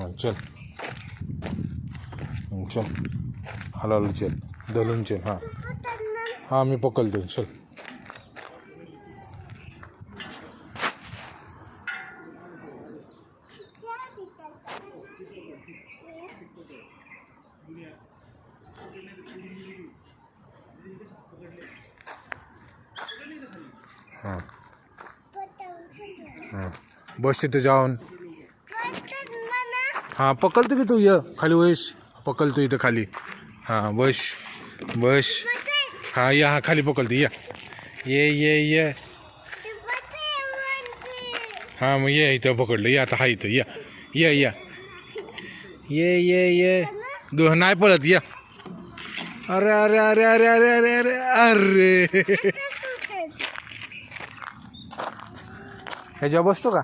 हां चल चल हलाल चल धरून चल. हां हां मी पकडतो चल. हां हां बस तिथे जाऊन. हां पकडतो की तू ये खाली वयस पकडतो इथं खाली. हां बस बस. हां या हा खाली पकडतो या ये. हां मग ये इथं पकडलं या आता. हा इथं या या ये नाही पळत या. अरे अरे अरे अरे अरे अरे अरे अरे ह्याच्या बसतो का.